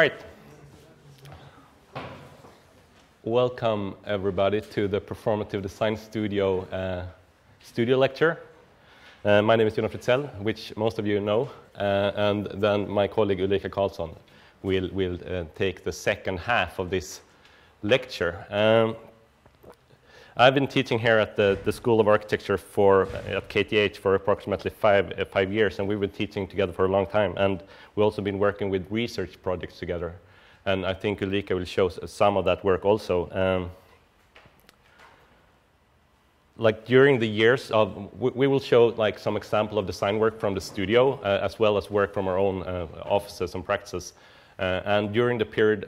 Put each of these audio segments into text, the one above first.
All right. Welcome, everybody, to the Performative Design Studio studio lecture. My name is Jonah Fritzell, which most of you know, and then my colleague Ulrika Karlsson will take the second half of this lecture. I've been teaching here at the School of Architecture at KTH for approximately five years, and we've been teaching together for a long time. And we've also been working with research projects together. And I think Ulrika will show some of that work also. Like during the years we will show like some example of design work from the studio, as well as work from our own offices and practices. And during the period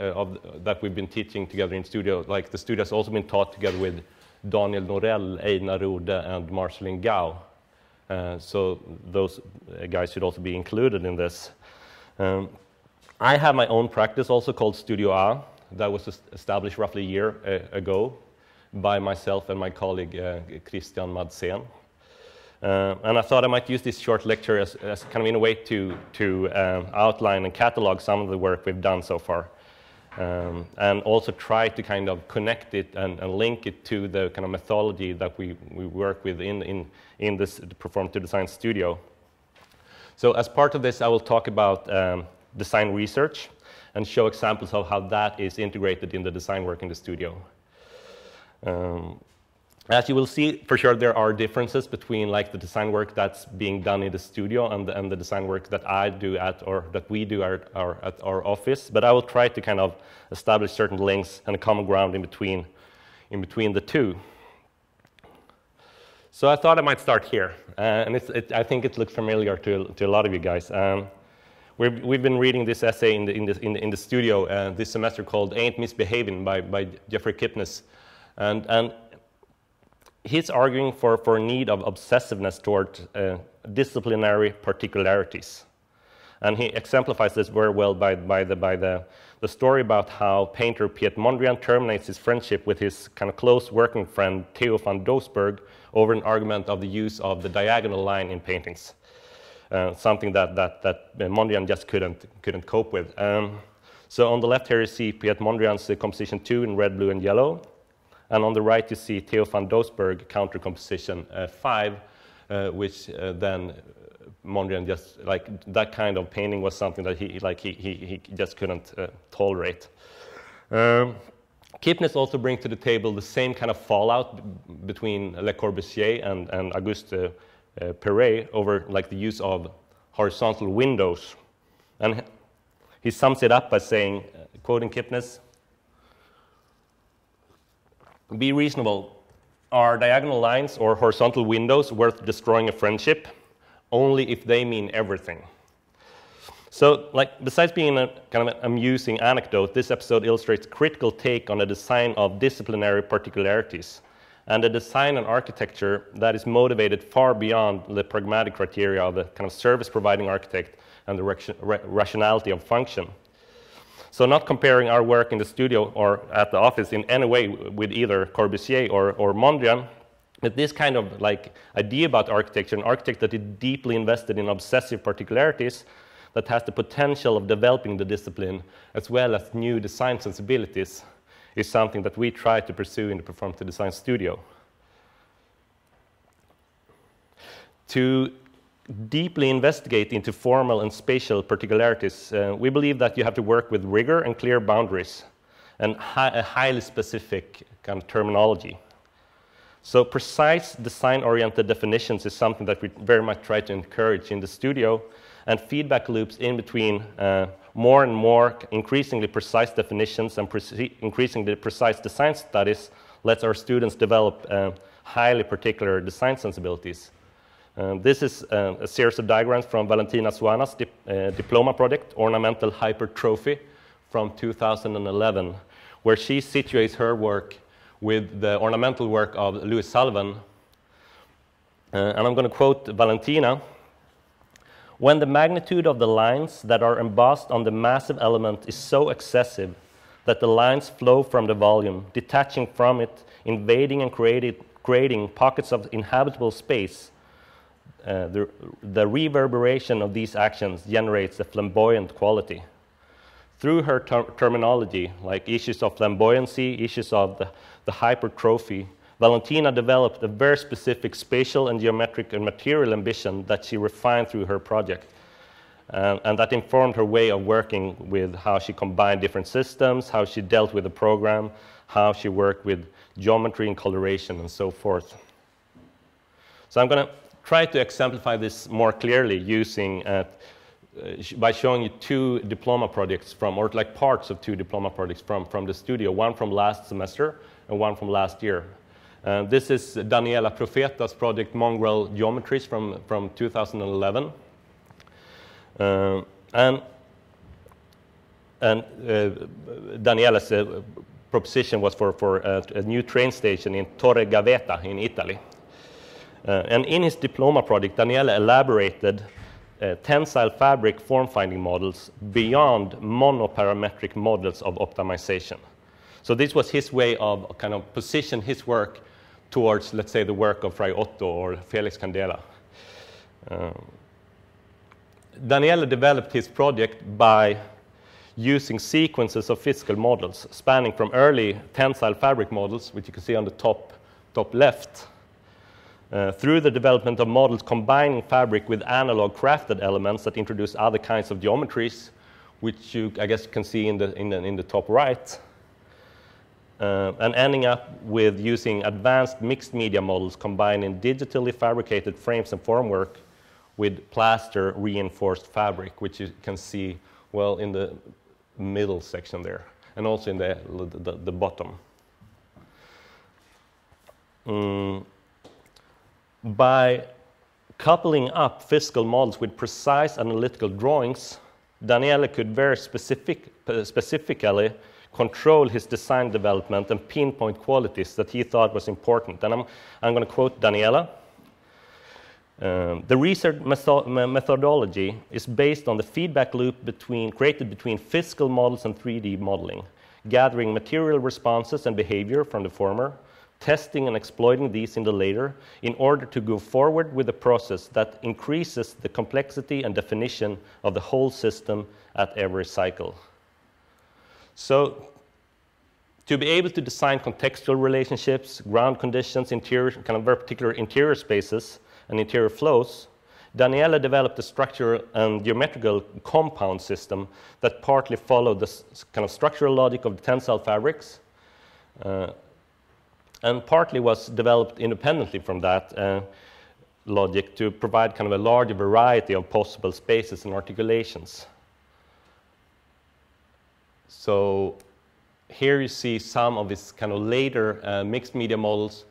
that we've been teaching together in studio, like the studio has also been taught together with Daniel Norell, Einar Rode, and Marceline Gau. So those guys should also be included in this. I have my own practice also called Studio A that was established roughly a year ago by myself and my colleague Christian Madsen. And I thought I might use this short lecture as kind of in a way to outline and catalog some of the work we've done so far. And also try to kind of connect it and link it to the kind of methodology that we work with in this Performative Design Studio. So as part of this, I will talk about design research and show examples of how that is integrated in the design work in the studio. As you will see, for sure, there are differences between like the design work that's being done in the studio and the design work that I do that we do at our office. But I will try to kind of establish certain links and a common ground in between the two. So I thought I might start here, and I think it looks familiar to a lot of you guys. We've been reading this essay in the studio this semester called "Ain't Misbehaving" by Jeffrey Kipnis, and he's arguing for a need of obsessiveness toward disciplinary particularities. And he exemplifies this very well by the story about how painter Piet Mondrian terminates his friendship with his kind of close working friend Theo van Doesburg over an argument of the use of the diagonal line in paintings, something that Mondrian just couldn't cope with. So on the left here you see Piet Mondrian's composition 2 in red, blue, and yellow. And on the right, you see Theo van Doesburg counter composition 5, which then Mondrian just like that kind of painting was something that he just couldn't tolerate. Kipnis also brings to the table the same kind of fallout between Le Corbusier and Auguste Perret over like the use of horizontal windows, and he sums it up by saying, quoting Kipnis, "Be reasonable. Are diagonal lines or horizontal windows worth destroying a friendship? Only if they mean everything." So, like, besides being a kind of an amusing anecdote, this episode illustrates a critical take on the design of disciplinary particularities and a design and architecture that is motivated far beyond the pragmatic criteria of the kind of service-providing architect and the rationality of function. So not comparing our work in the studio or at the office in any way with either Corbusier or Mondrian, but this kind of like idea about architecture, an architect that is deeply invested in obsessive particularities, that has the potential of developing the discipline as well as new design sensibilities, is something that we try to pursue in the Performative Design Studio. To deeply investigate into formal and spatial particularities, we believe that you have to work with rigor and clear boundaries and a highly specific kind of terminology. So precise design-oriented definitions is something that we very much try to encourage in the studio, and feedback loops in between more and more increasingly precise definitions and increasingly precise design studies lets our students develop highly particular design sensibilities. This is a series of diagrams from Valentina Suana's diploma project, Ornamental Hypertrophy, from 2011, where she situates her work with the ornamental work of Louis Sullivan. And I'm going to quote Valentina. "When the magnitude of the lines that are embossed on the massive element is so excessive that the lines flow from the volume, detaching from it, invading and creating pockets of inhabitable space, the reverberation of these actions generates a flamboyant quality. through her terminology, like issues of flamboyancy, issues of the hypertrophy, Valentina developed a very specific spatial and geometric and material ambition that she refined through her project. And that informed her way of working with how she combined different systems, how she dealt with the program, how she worked with geometry and coloration and so forth. So I'm going to try to exemplify this more clearly using, by showing you two diploma projects from, or like parts of two diploma projects from the studio, one from last semester and one from last year. This is Daniela Profeta's project Mongrel Geometries from 2011. And Daniela's proposition was for a new train station in Torre Gaveta in Italy. And in his diploma project, Daniela elaborated tensile fabric form-finding models beyond monoparametric models of optimization. So this was his way of kind of position his work towards, let's say, the work of Fray Otto or Felix Candela. Daniela developed his project by using sequences of physical models spanning from early tensile fabric models, which you can see on the top left, through the development of models combining fabric with analog crafted elements that introduce other kinds of geometries, which you, I guess, can see in the top right, and ending up with using advanced mixed media models combining digitally fabricated frames and formwork with plaster reinforced fabric, which you can see well in the middle section there, and also in the bottom. By coupling up physical models with precise analytical drawings, Daniela could very specifically control his design development and pinpoint qualities that he thought was important. And I'm going to quote Daniela. The research methodology is based on the feedback loop created between physical models and 3D modeling, gathering material responses and behavior from the former, testing and exploiting these in the later, in order to go forward with a process that increases the complexity and definition of the whole system at every cycle. So, to be able to design contextual relationships, ground conditions, interior, kind of very particular interior spaces, and interior flows, Daniela developed a structural and geometrical compound system that partly followed the kind of structural logic of the tensile fabrics, and partly was developed independently from that logic to provide kind of a larger variety of possible spaces and articulations. So here you see some of these kind of later mixed media models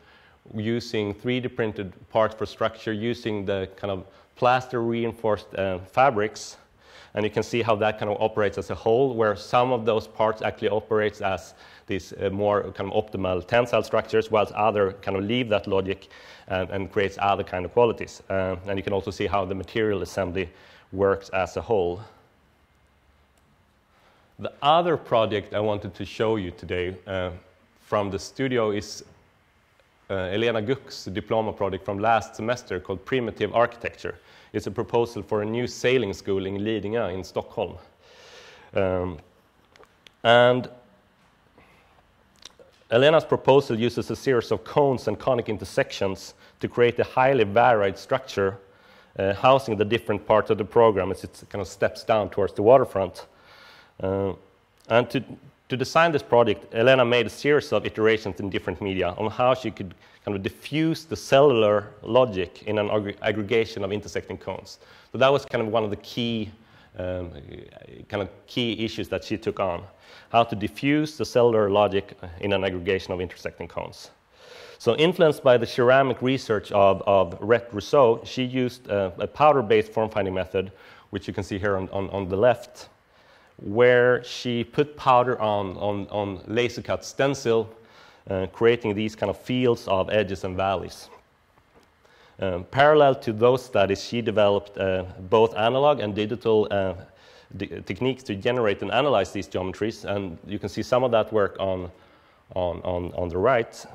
using 3D printed parts for structure, using the kind of plaster reinforced fabrics. And you can see how that kind of operates as a whole, where some of those parts actually operates as these more kind of optimal tensile structures, whilst other kind of leave that logic and creates other kind of qualities. And you can also see how the material assembly works as a whole. The other project I wanted to show you today from the studio is Elena Guck's diploma project from last semester called Primitive Architecture. It's a proposal for a new sailing school in Lidingö in Stockholm. And Elena's proposal uses a series of cones and conic intersections to create a highly varied structure housing the different parts of the program as it kind of steps down towards the waterfront. And to design this project, Elena made a series of iterations in different media on how she could kind of diffuse the cellular logic in an aggregation of intersecting cones. So that was kind of one of the key issues that she took on, how to diffuse the cellular logic in an aggregation of intersecting cones. So influenced by the ceramic research of Rhett Rousseau, she used a powder-based form-finding method, which you can see here on the left, where she put powder on laser-cut stencil, creating these kind of fields of edges and valleys. Parallel to those studies, she developed both analog and digital techniques to generate and analyze these geometries, and you can see some of that work on the right,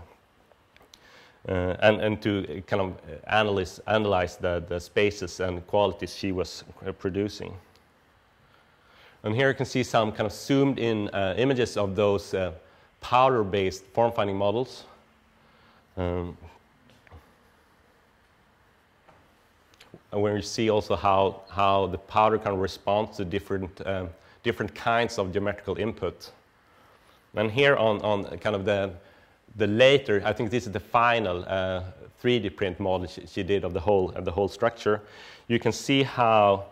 and to kind of analyze the spaces and qualities she was producing. And here you can see some kind of zoomed in images of those powder-based form-finding models. And where you see also how the powder kind of responds to different kinds of geometrical input. And here on kind of the later, I think this is the final 3D print model she did of the whole structure. You can see how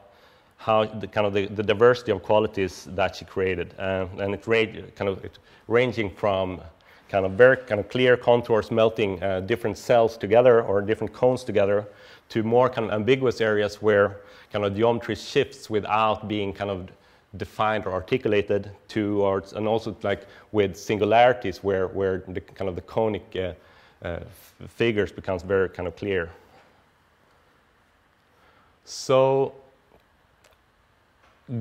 the diversity of qualities that she created, and it ranging from kind of very kind of clear contours melting different cells together or different cones together, to more kind of ambiguous areas where kind of geometry shifts without being kind of defined or articulated, towards, and also like with singularities where the kind of the conic figures becomes very kind of clear. So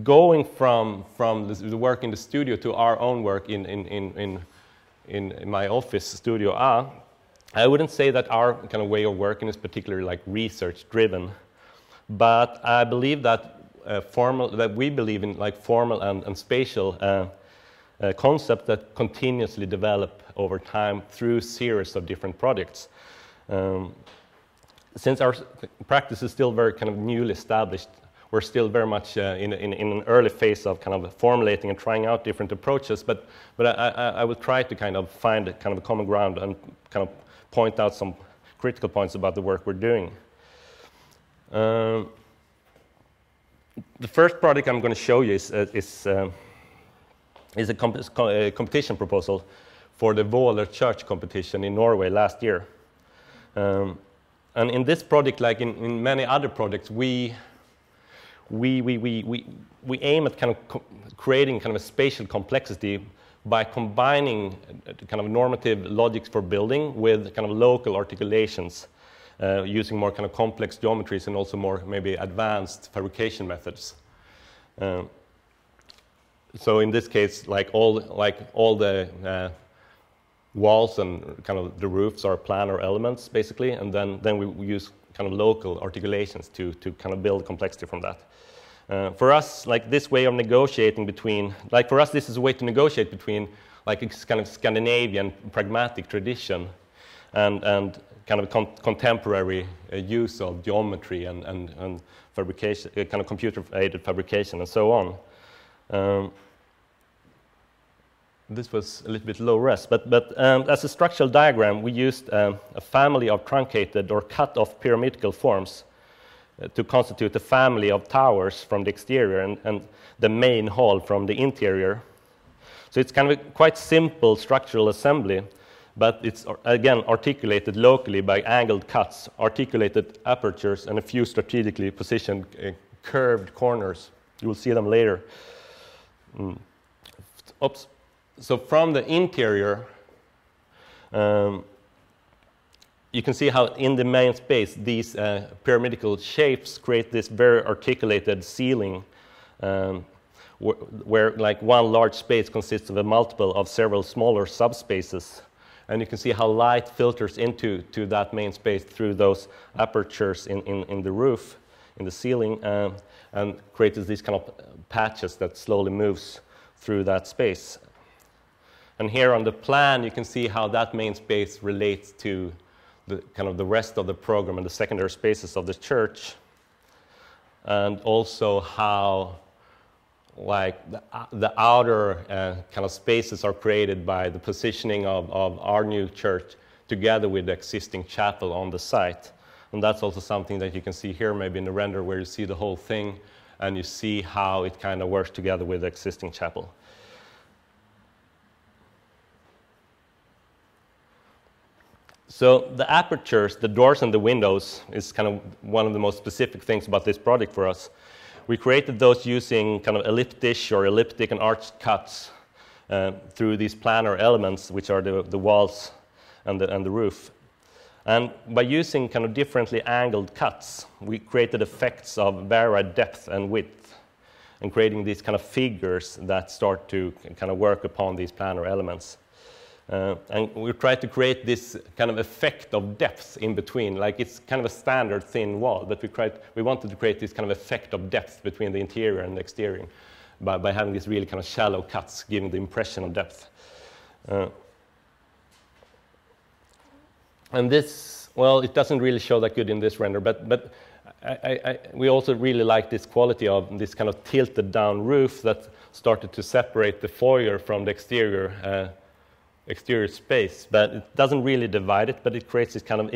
going from the work in the studio to our own work in my office, Studio A, I wouldn't say that our kind of way of working is particularly like research-driven, but I believe that we believe in like formal and spatial concepts that continuously develop over time through series of different projects. Since our practice is still very kind of newly established, we're still very much in an early phase of kind of formulating and trying out different approaches, but I will try to kind of find kind of a common ground and kind of point out some critical points about the work we're doing. The first project I'm going to show you is a competition proposal for the Våler Church competition in Norway last year. And in this project, like in many other projects, we aim at kind of creating kind of a spatial complexity by combining kind of normative logics for building with kind of local articulations, using more kind of complex geometries and also more maybe advanced fabrication methods. So in this case, like all the walls and kind of the roofs are planar elements basically, and then we use kind of local articulations to kind of build complexity from that. For us, like this way of negotiating between, like for us, this is a way to negotiate between like a kind of Scandinavian pragmatic tradition and kind of contemporary use of geometry and fabrication, kind of computer-aided fabrication and so on. This was a little bit low res, but as a structural diagram, we used a family of truncated or cut-off pyramidal forms to constitute a family of towers from the exterior and the main hall from the interior. So it's kind of a quite simple structural assembly, but it's, again, articulated locally by angled cuts, articulated apertures, and a few strategically positioned curved corners. You will see them later. Oops. So from the interior, you can see how in the main space these pyramidal shapes create this very articulated ceiling where like one large space consists of a multiple of several smaller subspaces. And you can see how light filters into that main space through those apertures in the roof, in the ceiling, and creates these kind of patches that slowly moves through that space. And here on the plan, you can see how that main space relates to the kind of the rest of the program and the secondary spaces of the church, and also how like the outer kind of spaces are created by the positioning of our new church together with the existing chapel on the site. And that's also something that you can see here maybe in the render, where you see the whole thing and you see how it kind of works together with the existing chapel. So the apertures, the doors and the windows is kind of one of the most specific things about this project for us. We created those using kind of elliptish or elliptic and arched cuts through these planar elements, which are the walls and the roof. And by using kind of differently angled cuts, we created effects of varied depth and width, and creating these kind of figures that start to kind of work upon these planar elements. And we tried to create this kind of effect of depth in between, like it's kind of a standard thin wall, but we wanted to create this kind of effect of depth between the interior and the exterior. by having these really kind of shallow cuts, giving the impression of depth. And this, well, it doesn't really show that good in this render, but we also really like this quality of this kind of tilted down roof that started to separate the foyer from the exterior space, but it doesn't really divide it, but it creates this kind of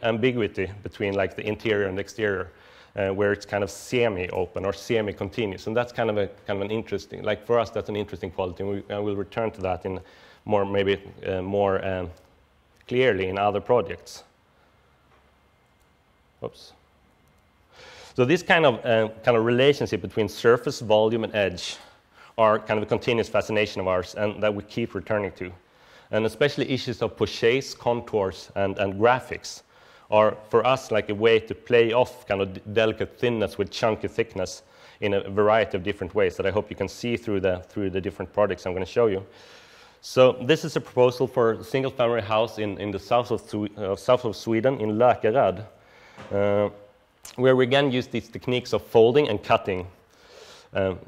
ambiguity between like the interior and the exterior, where it's kind of semi-open or semi-continuous, and that's kind of an interesting, like for us, that's an interesting quality, and I will return to that in more, maybe more clearly in other projects. Oops. So this kind of relationship between surface, volume, and edge are kind of a continuous fascination of ours, and that we keep returning to. And especially issues of pochés, contours, and graphics are, for us, like a way to play off kind of delicate thinness with chunky thickness in a variety of different ways that I hope you can see through the different projects I'm going to show you. So this is a proposal for a single-family house in the south of Sweden, in Lökerad, where we again use these techniques of folding and cutting, kind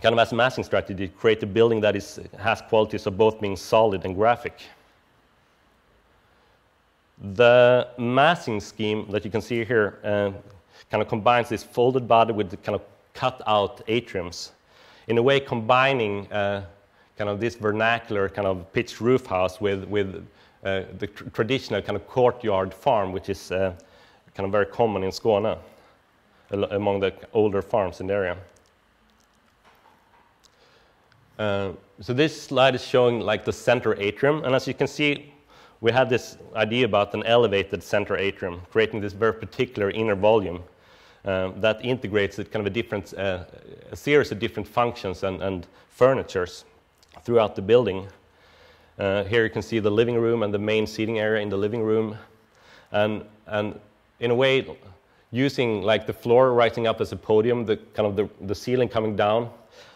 of as a massing strategy to create a building that has qualities of both being solid and graphic. The massing scheme that you can see here kind of combines this folded body with the kind of cut-out atriums, in a way combining kind of this vernacular kind of pitched roof house with the traditional kind of courtyard farm, which is kind of very common in Skåne, among the older farms in the area. So this slide is showing like the center atrium, and as you can see, we have this idea about an elevated center atrium, creating this very particular inner volume that integrates it kind of a series of different functions and furnitures throughout the building. Here you can see the living room and the main seating area in the living room, and in a way, using like the floor rising up as a podium, the ceiling coming down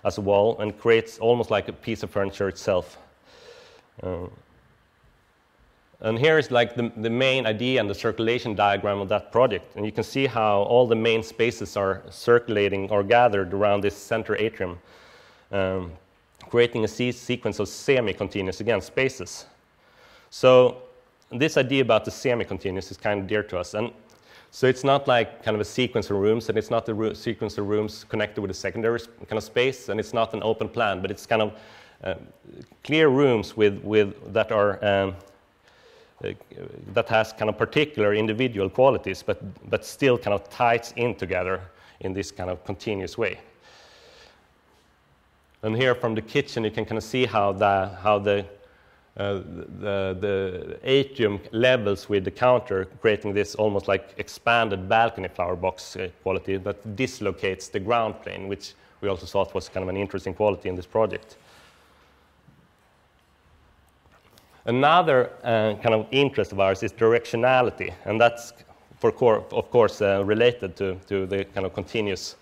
as a wall, and creates almost like a piece of furniture itself. And here is like the main idea and the circulation diagram of that project. And you can see how all the main spaces are circulating or gathered around this center atrium, creating a sequence of semi-continuous, again, spaces. So this idea about the semi-continuous is kind of dear to us. And so it's not like kind of a sequence of rooms, and it's not a sequence of rooms connected with a secondary kind of space, and it's not an open plan, but it's kind of clear rooms that are that has kind of particular individual qualities, but still kind of ties in together in this kind of continuous way. And here from the kitchen, you can kind of see how the atrium levels with the counter, creating this almost like expanded balcony flower box quality that dislocates the ground plane, which we also thought was kind of an interesting quality in this project. Another kind of interest of ours is directionality, and that's, of course, related to the kind of continuous,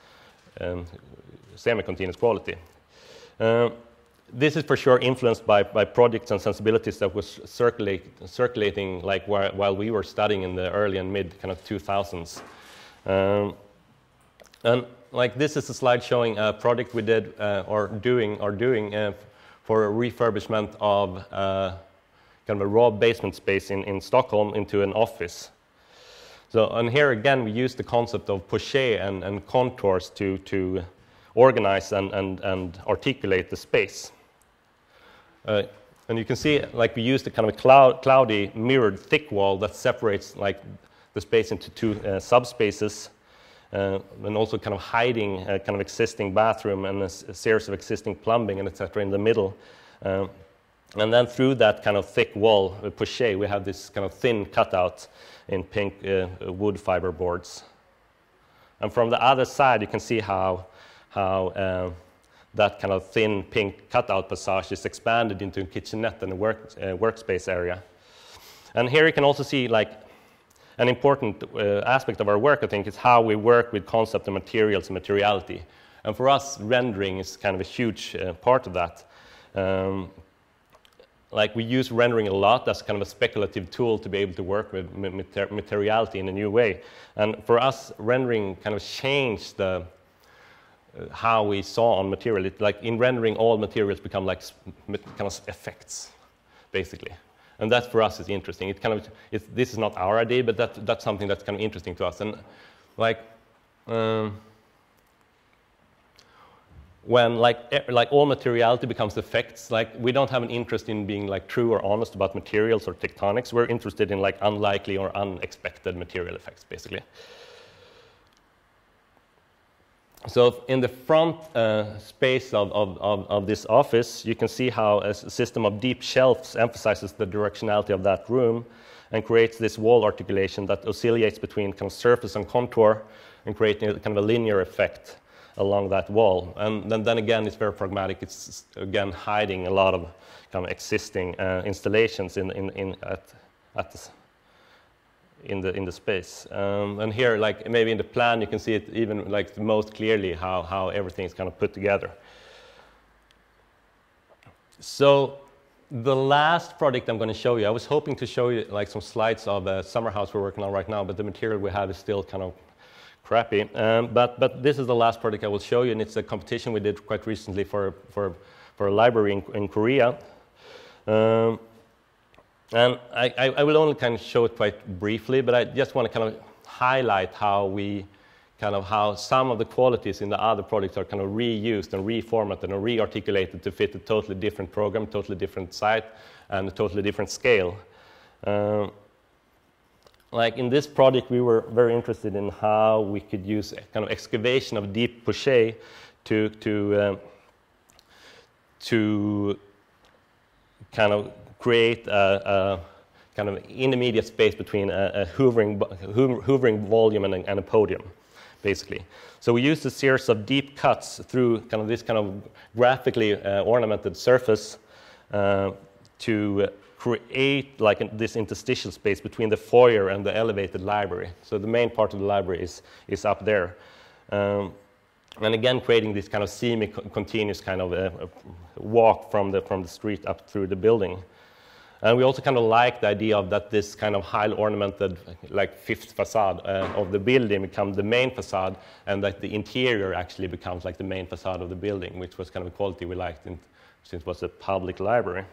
semi-continuous quality. This is for sure influenced by projects and sensibilities that was circulating like while we were studying in the early and mid kind of 2000s. And like this is a slide showing a project we did or doing for a refurbishment of kind of a raw basement space in Stockholm into an office. So, and here again we use the concept of poché and contours to organize and articulate the space. And you can see, like, we used a kind of a cloudy, mirrored, thick wall that separates, like, the space into two subspaces, and also kind of hiding a kind of existing bathroom and a series of existing plumbing and etc. in the middle. And then through that kind of thick wall, poché, we have this kind of thin cutout in pink wood fiber boards. And from the other side, you can see how that kind of thin pink cutout passage is expanded into a kitchenette and a workspace area. And here you can also see, like, an important aspect of our work, I think, is how we work with concept and materials and materiality. And for us, rendering is kind of a huge part of that. Like, we use rendering a lot as kind of a speculative tool to be able to work with materiality in a new way. And for us, rendering kind of changed how we saw on material. Like in rendering, all materials become like kind of effects, basically. And that for us is interesting. This is not our idea, but that's something that's kind of interesting to us. And like when like all materiality becomes effects, like we don't have an interest in being like true or honest about materials or tectonics. We're interested in like unlikely or unexpected material effects, basically. So in the front space of this office, you can see how a system of deep shelves emphasizes the directionality of that room and creates this wall articulation that oscillates between kind of surface and contour and creating kind of a linear effect along that wall. And then again, it's very pragmatic. It's again hiding a lot of kind of existing installations in the space. And here, like maybe in the plan, you can see it even like most clearly how everything is kind of put together. So the last project I'm going to show you, I was hoping to show you like some slides of a summer house we're working on right now, but the material we have is still kind of crappy. But this is the last project I will show you, and it's a competition we did quite recently for a library in Korea. And I will only kind of show it quite briefly, but I just want to kind of highlight how some of the qualities in the other projects are kind of reused and reformatted and rearticulated to fit a totally different program, totally different site, and a totally different scale. Like in this project, we were very interested in how we could use a kind of excavation of deep poché to kind of create a kind of intermediate space between a hoovering volume and a podium, basically. So we used a series of deep cuts through kind of this kind of graphically ornamented surface to create like this interstitial space between the foyer and the elevated library. So the main part of the library is up there. And again, creating this kind of semi-continuous kind of walk from the street up through the building. And we also kind of like the idea of that this kind of highly ornamented, like fifth facade of the building becomes the main facade, and that the interior actually becomes like the main facade of the building, which was kind of a quality we liked since it was a public library.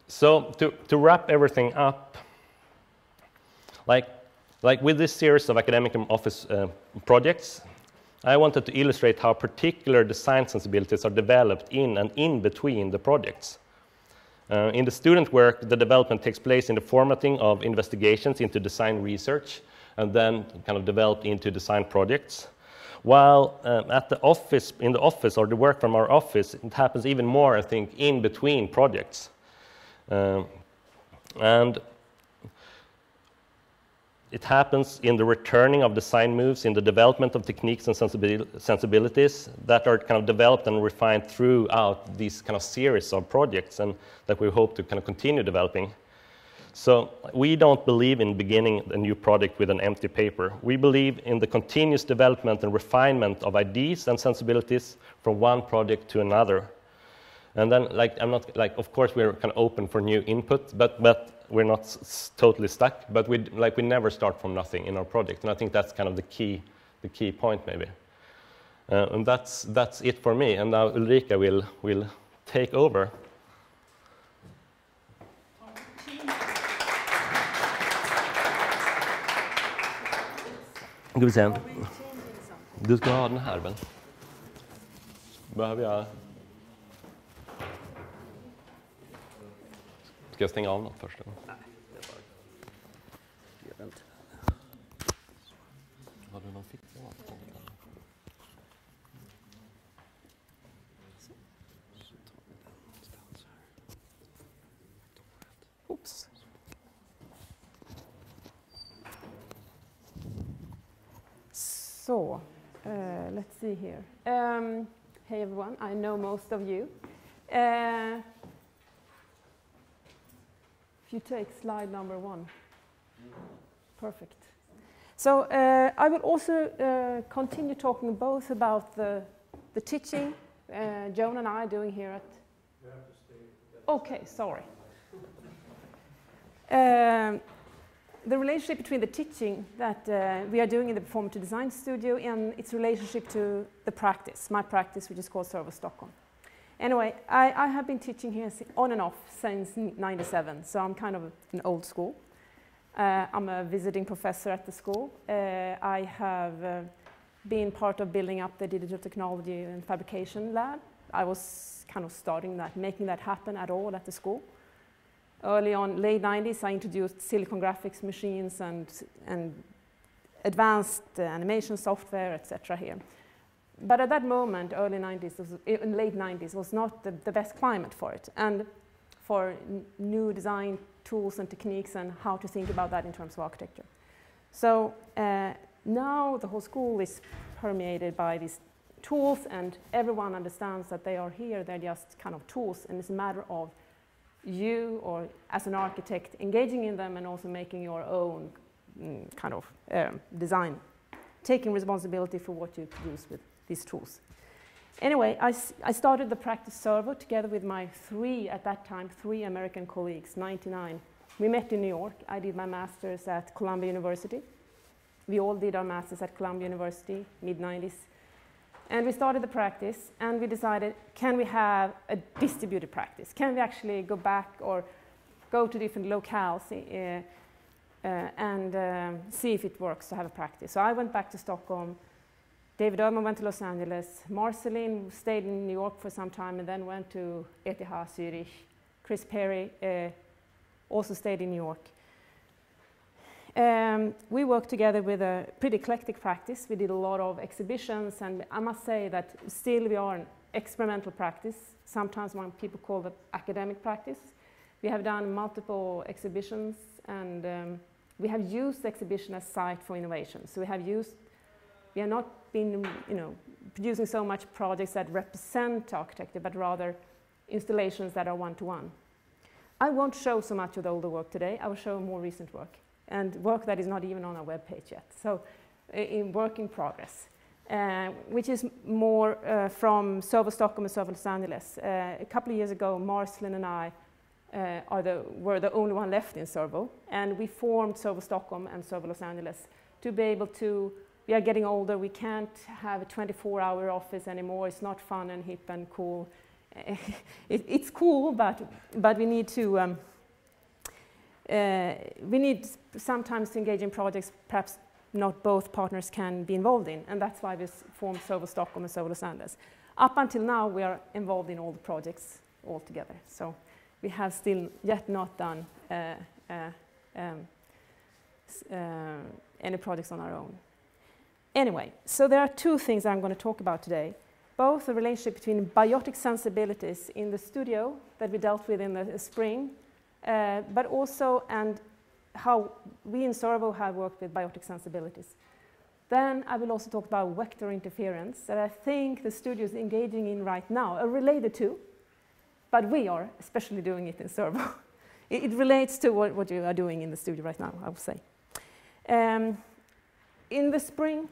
So to wrap everything up, like with this series of academic and office projects, I wanted to illustrate how particular design sensibilities are developed in and in between the projects. In the student work, the development takes place in the formatting of investigations into design research and then kind of developed into design projects. While in the office or the work from our office, it happens even more, I think, in between projects. And it happens in the returning of design moves, in the development of techniques and sensibilities that are kind of developed and refined throughout these kind of series of projects and that we hope to kind of continue developing. So we don't believe in beginning a new project with an empty paper. We believe in the continuous development and refinement of ideas and sensibilities from one project to another. And then, like, of course, we're kind of open for new input, but we're not totally stuck. But we never start from nothing in our project, and I think that's kind of the key point, maybe. And that's it for me. And now Ulrika will take over. Ska vi se. Du ska ha den här, väl? Behöver jag... Ska jag stänga av något först? Nej, det är bara... Gör inte. Har du någon fixa? Oops. So, let's see here. Hey everyone, I know most of you. If you take slide number 1. Perfect. So I will also continue talking both about the teaching Jonah and I are doing here at... You have to stay. Okay, sorry. the relationship between the teaching that we are doing in the Performative Design Studio and its relationship to the practice, my practice, which is called Servo Stockholm. Anyway, I have been teaching here on and off since '97, so I'm kind of an old school. I'm a visiting professor at the school. I have been part of building up the digital technology and fabrication lab. I was kind of starting that, making that happen at all at the school. Early on, late 90s, I introduced silicon graphics machines and advanced animation software, etc. here. But at that moment, early 90s, late 90s, was not the best climate for it, and for new design tools and techniques and how to think about that in terms of architecture. So now the whole school is permeated by these tools, and everyone understands that they are here, they're just kind of tools, and it's a matter of you, or as an architect, engaging in them and also making your own kind of design, taking responsibility for what you produce with these tools. Anyway, I started the practice Servo together with my at that time, three American colleagues, '99. We met in New York. I did my master's at Columbia University. We all did our masters at Columbia University, mid-90s. And we started the practice, and we decided, can we have a distributed practice? Can we actually go back or go to different locales and see if it works to have a practice? So I went back to Stockholm. David Ehrman went to Los Angeles. Marceline stayed in New York for some time and then went to KTH Zurich. Chris Perry also stayed in New York. We worked together with a pretty eclectic practice. We did a lot of exhibitions, and I must say that still we are an experimental practice. Sometimes when people call it academic practice. We have done multiple exhibitions, and we have used the exhibition as site for innovation. So we have not been, producing so much projects that represent architecture, but rather installations that are one-to-one. I won't show so much of the older work today. I will show more recent work, and work that is not even on our webpage yet. So in work in progress, which is more from Servo Stockholm and Servo Los Angeles. A couple of years ago, Marceline and I were the only one left in Servo, and we formed Servo Stockholm and Servo Los Angeles to be able to, we are getting older, we can't have a 24-hour office anymore. It's not fun and hip and cool. It's cool, but we need to, we need sometimes to engage in projects perhaps not both partners can be involved in, and that's why we formed Servo Stockholm and Servo Los Angeles. Up until now, we are involved in all the projects all together. So we have still yet not done any projects on our own. Anyway, so there are two things I'm going to talk about today. Both the relationship between biotic sensibilities in the studio that we dealt with in the spring, but also and how we in Servo have worked with biotic sensibilities. Then I will also talk about vector interference that I think the studio is engaging in right now, are related to, but we are especially doing it in Servo. It relates to what you are doing in the studio right now, I would say. In the spring,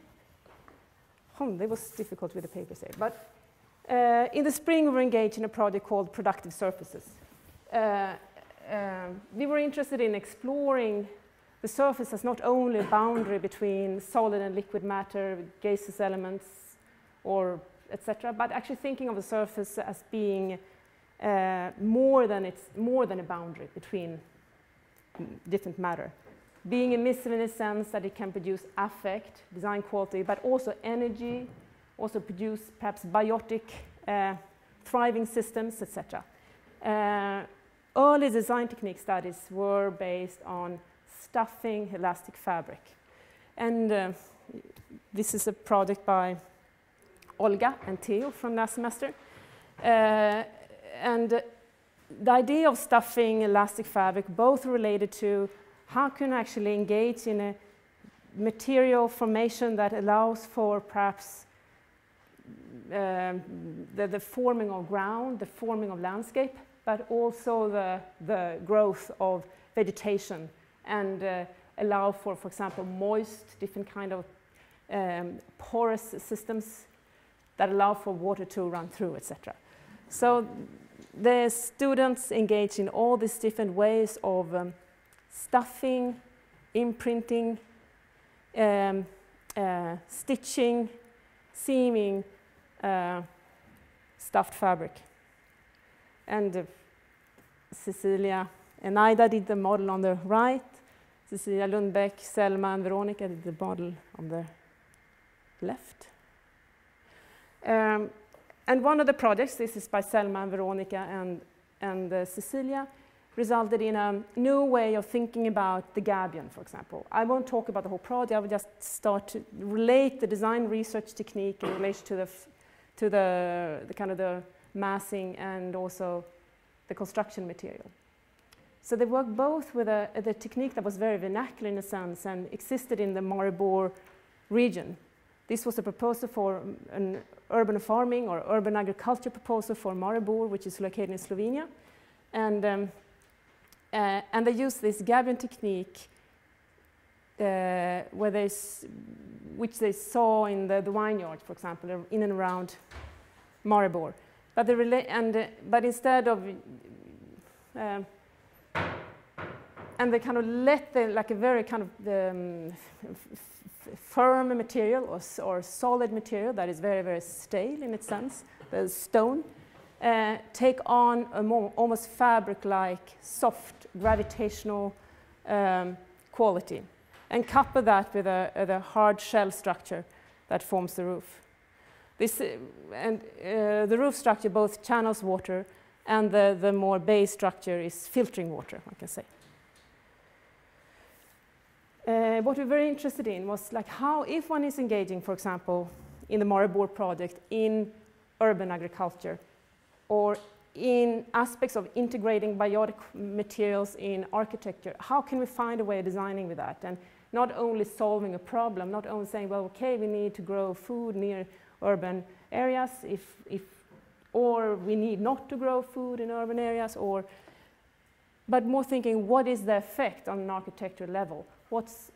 it was difficult with the papers here, but in the spring we were engaged in a project called Productive Surfaces. We were interested in exploring the surface as not only a boundary between solid and liquid matter, gaseous elements, or etc., but actually thinking of the surface as being more than a boundary between different matter. Being emissive in a sense that it can produce affect, design quality, but also energy, also produce perhaps biotic, thriving systems, etc. Early design technique studies were based on stuffing elastic fabric. And this is a project by Olga and Theo from last semester. And the idea of stuffing elastic fabric both related to how can I actually engage in a material formation that allows for perhaps the forming of ground, the forming of landscape, but also the growth of vegetation and allow for example, moist, different kind of porous systems that allow for water to run through, etc. So the students engage in all these different ways of stuffing imprinting, stitching, seaming, stuffed fabric. And Cecilia and Ida did the model on the right. Cecilia Lundbäck, Selma, and Veronica did the model on the left. And one of the projects, this is by Selma and Veronica and Cecilia, resulted in a new way of thinking about the gabion, for example. I won't talk about the whole project. I will just start to relate the design research technique in relation to the kind of the massing and also the construction material. So they worked both with the technique that was very vernacular in a sense and existed in the Maribor region. This was a proposal for an urban farming or urban agriculture proposal for Maribor, which is located in Slovenia. And they used this gabion technique which they saw in the vineyard, for example, in and around Maribor. But instead of and they kind of let like a very kind of firm material or solid material that is very, very stale in its sense, the stone, take on a more almost fabric-like, soft, gravitational quality, and couple that with a hard shell structure that forms the roof. The roof structure both channels water, and the more base structure is filtering water, one can say. What we're very interested in was like how, if one is engaging, for example, in the Maribor project in urban agriculture, or in aspects of integrating biotic materials in architecture, how can we find a way of designing with that? And not only solving a problem, not only saying, well, okay, we need to grow food near urban areas, or we need not to grow food in urban areas, but more thinking, what is the effect on an architectural level?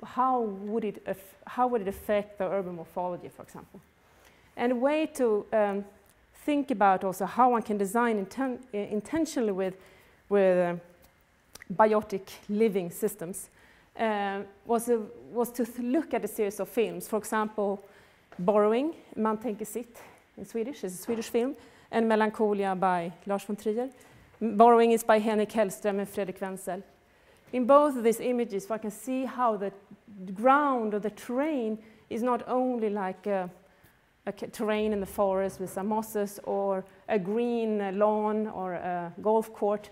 How would it affect the urban morphology, for example? And a way to think about also how one can design intentionally with biotic living systems was to look at a series of films. For example, Borrowing, Man tänker sitt in Swedish, is a Swedish film, and Melancholia by Lars von Trier. Borrowing is by Henrik Hellström and Fredrik Wenzel. In both of these images, one can see how the ground or the terrain is not only like a terrain in the forest with some mosses or a green lawn or a golf court,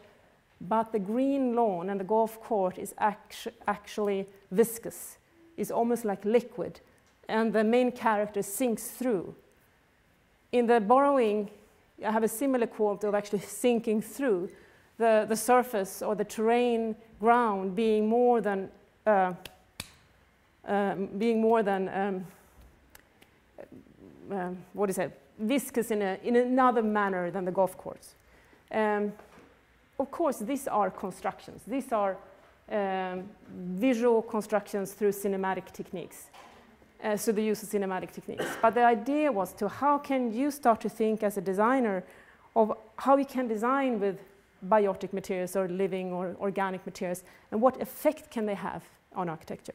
but the green lawn and the golf court is actually viscous. It's almost like liquid, and the main character sinks through. In the Borrowing, I have a similar quality of actually sinking through the surface or the terrain ground being more than what is it? Viscous in another manner than the golf course. Of course, these are constructions. These are visual constructions through cinematic techniques. So the use of cinematic techniques. But the idea was to how can you start to think as a designer of how you can design with biotic materials or living or organic materials, and what effect can they have on architecture.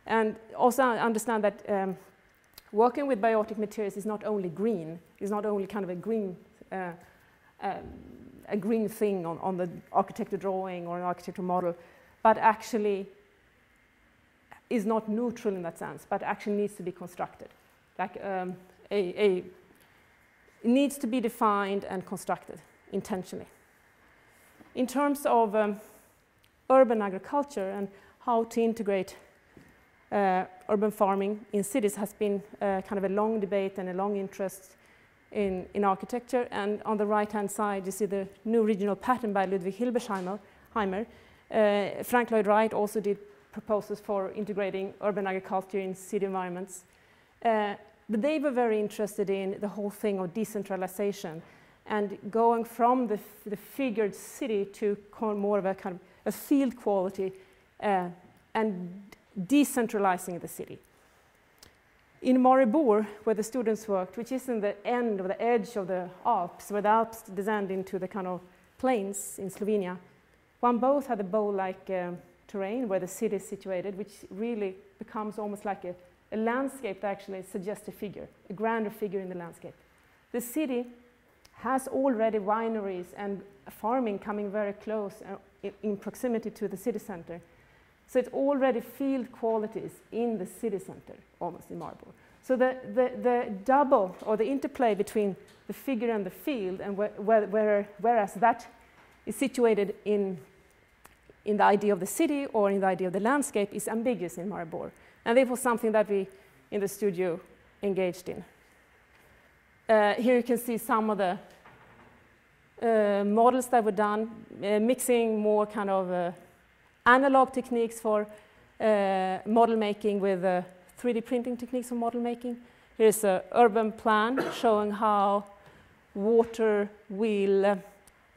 And also understand that working with biotic materials is not only green, is not only kind of a green thing on the architecture drawing or an architectural model, but actually is not neutral in that sense, but actually needs to be constructed. Like it needs to be defined and constructed intentionally. In terms of urban agriculture and how to integrate urban farming in cities has been kind of a long debate and a long interest in architecture. And on the right-hand side, you see the new regional pattern by Ludwig Hilbersheimer. Frank Lloyd Wright also did proposals for integrating urban agriculture in city environments. But they were very interested in the whole thing of decentralization and going from the figured city to more of a kind of a field quality and decentralizing the city. In Maribor, where the students worked, which is in the end or the edge of the Alps, where the Alps descend into the kind of plains in Slovenia, one both had a bow-like terrain where the city is situated, which really becomes almost like a landscape that actually suggests a figure, a grander figure in the landscape. The city has already wineries and farming coming very close in proximity to the city center. So it's already field qualities in the city center, almost in Marburg. So the double or the interplay between the figure and the field, and whereas that is situated in the idea of the city or in the idea of the landscape, is ambiguous in Marburg. And therefore something that we in the studio engaged in. Here you can see some of the models that were done, mixing more kind of analog techniques for model making with 3D printing techniques for model making. Here's an urban plan showing how the water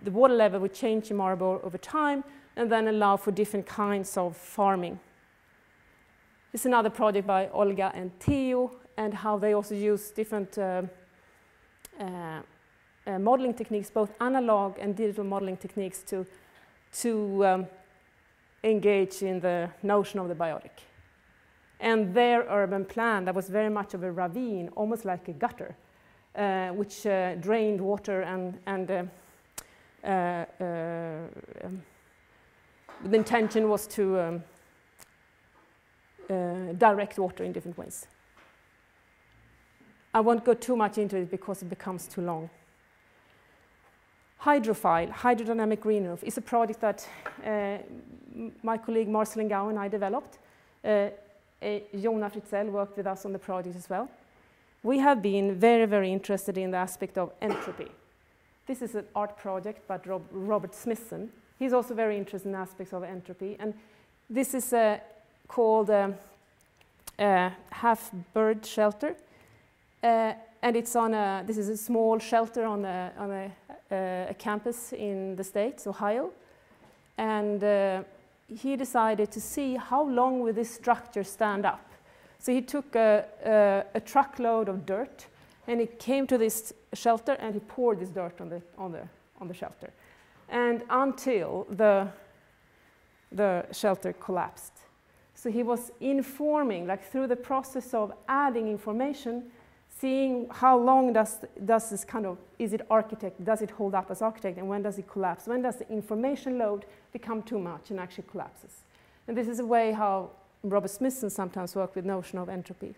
level will change in Marburg over time and then allow for different kinds of farming. This is another project by Olga and Theo, and how they also use different modeling techniques, both analog and digital modeling techniques, to engage in the notion of the biotic. And their urban plan, that was very much of a ravine, almost like a gutter, which drained water and the intention was to direct water in different ways. I won't go too much into it because it becomes too long. Hydrofoil, Hydrodynamic green roof, is a project that my colleague Marcel Ngao and I developed. Jonah Fritzell worked with us on the project as well. We have been very, very interested in the aspect of entropy. This is an art project by Robert Smithson. He's also very interested in aspects of entropy. And this is called half-bird shelter. And it's on this is a small shelter on a campus in the States, Ohio. And he decided to see how long will this structure stand up. So he took a truckload of dirt, and he came to this shelter and he poured this dirt on the shelter, and until the shelter collapsed. So he was informing, like through the process of adding information, seeing how long does this kind of, is it architect, does it hold up as architect, and when does it collapse? When does the information load become too much and actually collapses? And this is a way how Robert Smithson sometimes worked with notion of entropy.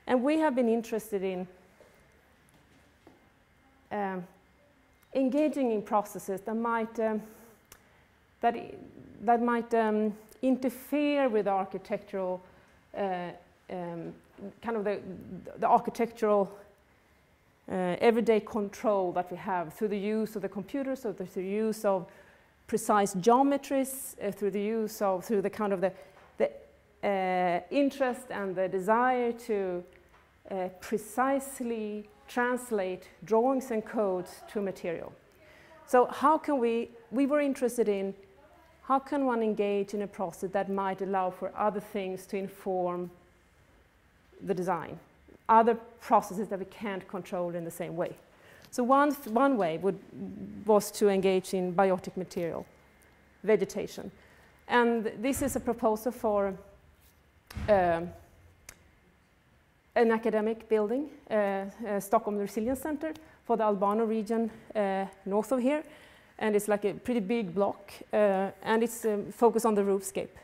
And we have been interested in engaging in processes that might interfere with architectural kind of the architectural everyday control that we have through the use of the computer, so through the use of precise geometries, through the kind of the interest and the desire to precisely translate drawings and codes to material. So how can we were interested in how can one engage in a process that might allow for other things to inform the design, other processes that we can't control in the same way. So one way was to engage in biotic material, vegetation. And this is a proposal for an academic building, Stockholm Resilience Center for the Albano region north of here. And it's like a pretty big block, and it's focused on the roofscape.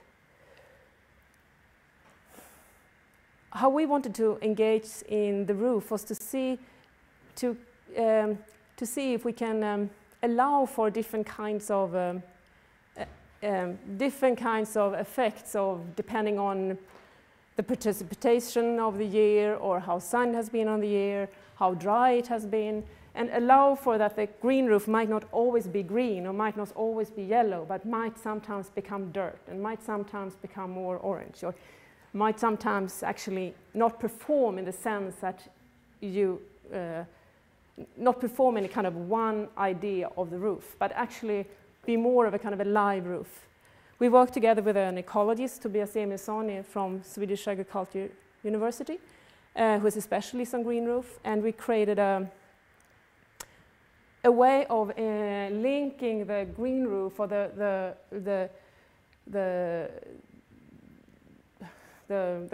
How we wanted to engage in the roof was to see if we can allow for different kinds of effects of depending on the precipitation of the year, or how sun has been on the year, how dry it has been, and allow for that the green roof might not always be green or might not always be yellow, but might sometimes become dirt and might sometimes become more orange, or might sometimes actually not perform in the sense that you not perform in a kind of one idea of the roof, but actually be more of a kind of a live roof. We worked together with an ecologist, Tobias Emilsson from Swedish Agriculture University, who is a specialist on green roof, and we created a way of linking the green roof or the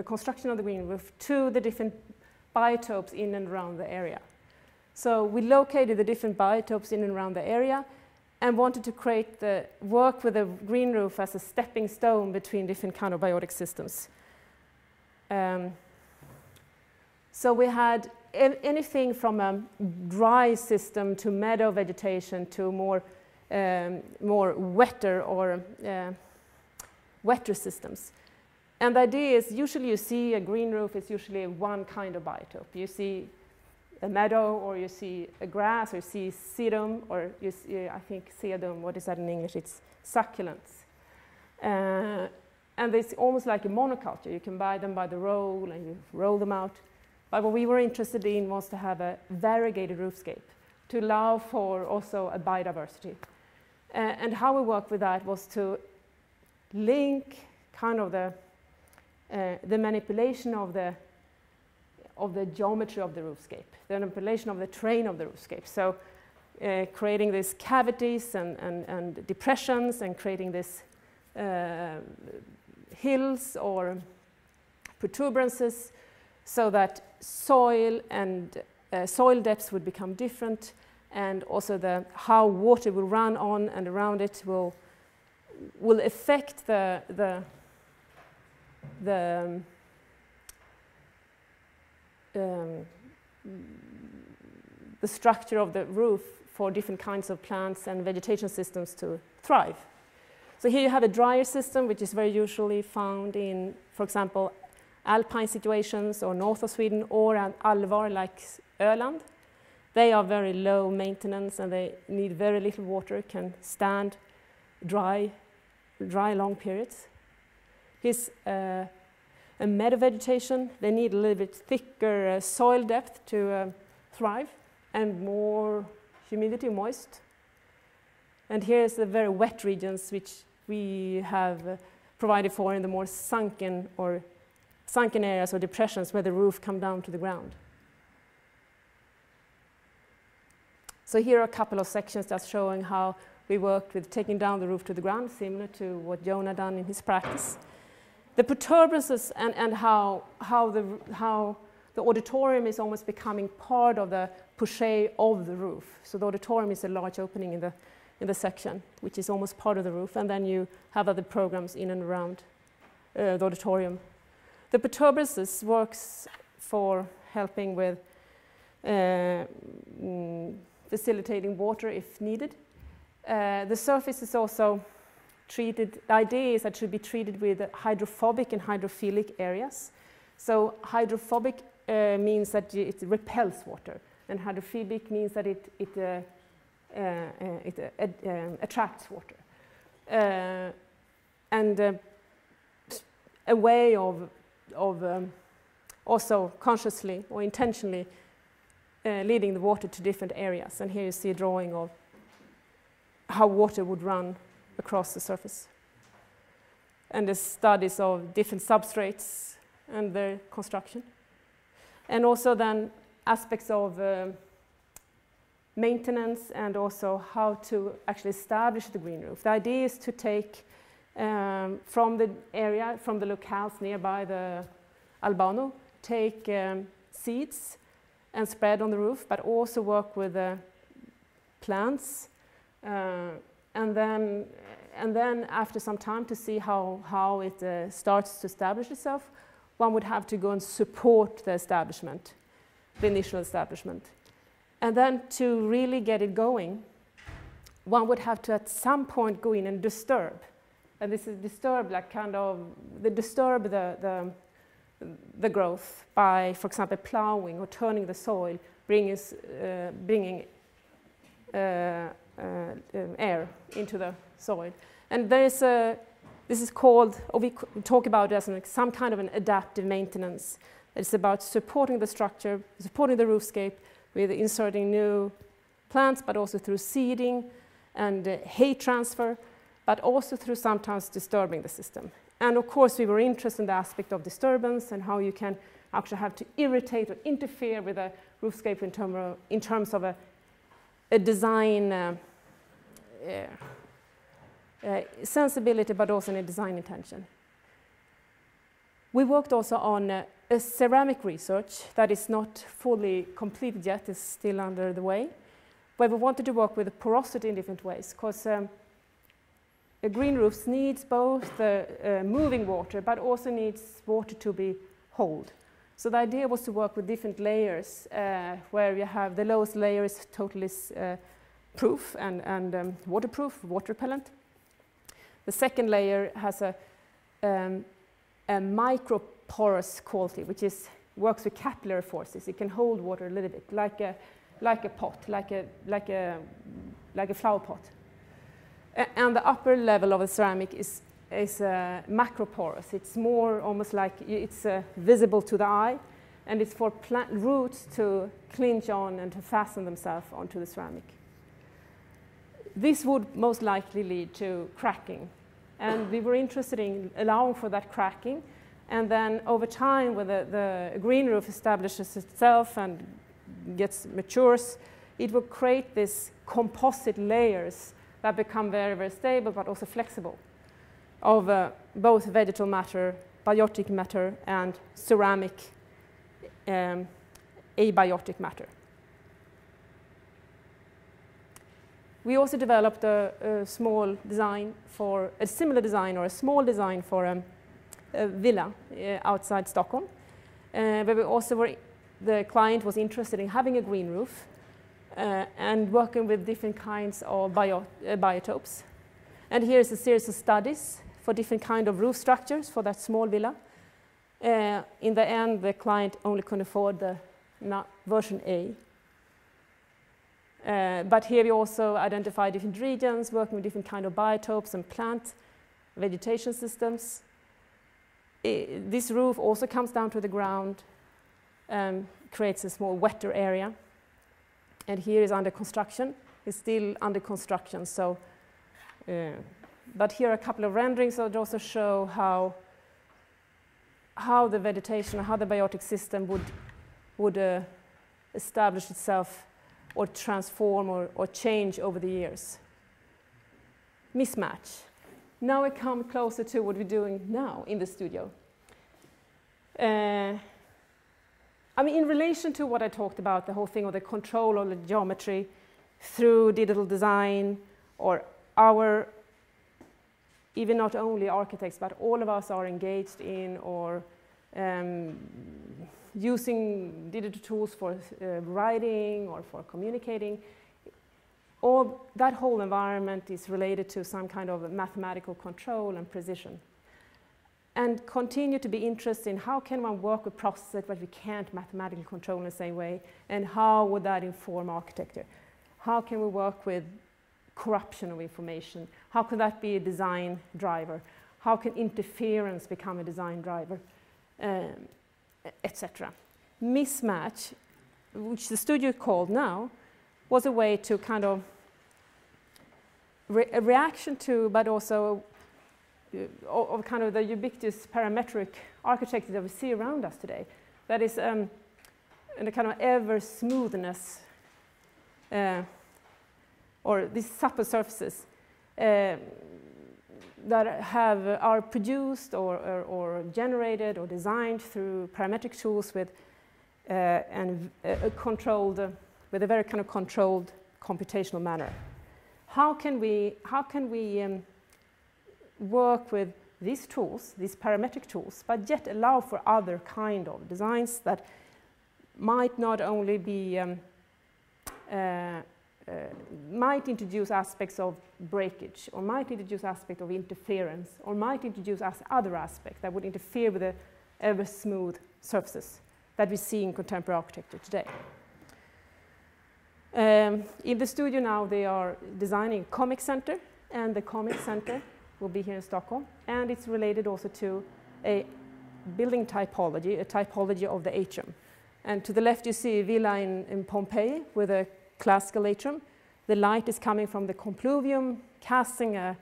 construction of the green roof to the different biotopes in and around the area. So we located the different biotopes in and around the area and wanted to work with the green roof as a stepping stone between different kind of biotic systems. So we had anything from a dry system to meadow vegetation to more wetter or wetter systems. And the idea is usually you see a green roof is usually one kind of biotope. You see a meadow, or you see a grass, or you see sedum, or you see, I think sedum, what is that in English? It's succulents. And it's almost like a monoculture. You can buy them by the roll and you roll them out. But what we were interested in was to have a variegated roofscape to allow for also a biodiversity. And how we worked with that was to link kind of the manipulation of the geometry of the roofscape, the manipulation of the terrain of the roofscape. So creating these cavities and depressions and creating these hills or protuberances so that soil and soil depths would become different, and also how water will run on and around it will affect the structure of the roof for different kinds of plants and vegetation systems to thrive. So here you have a drier system, which is very usually found in, for example, alpine situations or north of Sweden, or an alvar like Öland. They are very low maintenance and they need very little water, can stand dry long periods. Here's a meadow vegetation. They need a little bit thicker soil depth to thrive and more humidity, moist. And here's the very wet regions which we have provided for in the more sunken areas or depressions where the roof come down to the ground. So here are a couple of sections that's showing how we worked with taking down the roof to the ground, similar to what Jonah done in his practice. The protuberances and how the auditorium is almost becoming part of the pouche of the roof. So the auditorium is a large opening in the section, which is almost part of the roof, and then you have other programs in and around the auditorium. The protuberances works for helping with facilitating water if needed. The surface is also treated, the idea is that it should be treated with hydrophobic and hydrophilic areas. So hydrophobic means that it repels water, and hydrophilic means that it attracts water. And a way of also consciously or intentionally leading the water to different areas. And here you see a drawing of how water would run across the surface. And the studies of different substrates and their construction. And also then aspects of maintenance and also how to actually establish the green roof. The idea is to take from the area, from the locales nearby the Albano, take seeds and spread on the roof, but also work with plants. And then after some time to see how it starts to establish itself, one would have to go and support the establishment, the initial establishment. And then to really get it going, one would have to at some point go in and disturb. And this is disturb, like kind of, disturb the growth by, for example, plowing or turning the soil, bringing air into the soil. And there is this is called, or we talk about it as some kind of an adaptive maintenance. It's about supporting the structure, supporting the roofscape with inserting new plants, but also through seeding and hay transfer, but also through sometimes disturbing the system. And of course, we were interested in the aspect of disturbance and how you can actually have to irritate or interfere with a roofscape in terms of a design sensibility, but also in a design intention. We worked also on a ceramic research that is not fully completed yet, is still under the way, where we wanted to work with porosity in different ways, because a green roof needs both moving water, but also needs water to be held. So the idea was to work with different layers, where you have the lowest layer is totally proof and waterproof, water repellent. The second layer has a microporous quality, which works with capillary forces. It can hold water a little bit, like a pot, like a flower pot. And the upper level of the ceramic is macroporous. It's more almost like it's visible to the eye, and it's for plant roots to clinch on and to fasten themselves onto the ceramic. This would most likely lead to cracking, and we were interested in allowing for that cracking, and then over time, when the green roof establishes itself and matures, it will create these composite layers that become very, very stable, but also flexible, of both vegetal matter, biotic matter, and ceramic abiotic matter. We also developed a small design for a similar design, or a small design for a villa outside Stockholm, where we also the client was interested in having a green roof and working with different kinds of biotopes. And here's a series of studies for different kinds of roof structures for that small villa. In the end, the client only could afford the version A. But here we also identify different regions, working with different kinds of biotopes and plant vegetation systems. This roof also comes down to the ground, creates a small wetter area. And here is under construction. It's still under construction, so but here are a couple of renderings that also show how the vegetation, how the biotic system would establish itself or transform or change over the years. Mismatch. Now we come closer to what we're doing now in the studio. I mean, in relation to what I talked about, the whole thing of the control of the geometry through digital design, or even not only architects, but all of us are engaged in or using digital tools for writing or for communicating. That whole environment is related to some kind of mathematical control and precision. And continue to be interested in how can one work with processes that we can't mathematically control in the same way, and how would that inform architecture? How can we work with corruption of information? How could that be a design driver? How can interference become a design driver? Etc. Mismatch, which the studio called now, was a way to kind of a reaction to, but also of kind of the ubiquitous parametric architecture that we see around us today. That is in a kind of ever smoothness, or these supple surfaces that are produced or generated or designed through parametric tools with with a very kind of controlled computational manner. How can we work with these tools, these parametric tools, but yet allow for other kind of designs that might not only be might introduce aspects of breakage, or might introduce aspects of interference, or might introduce other aspects that would interfere with the ever smooth surfaces that we see in contemporary architecture today. In the studio now, they are designing Comic Center, and the Comic Center will be here in Stockholm, and it's related also to a building typology, a typology of the atrium. And to the left you see a villa in Pompeii with a classical atrium. The light is coming from the compluvium, casting a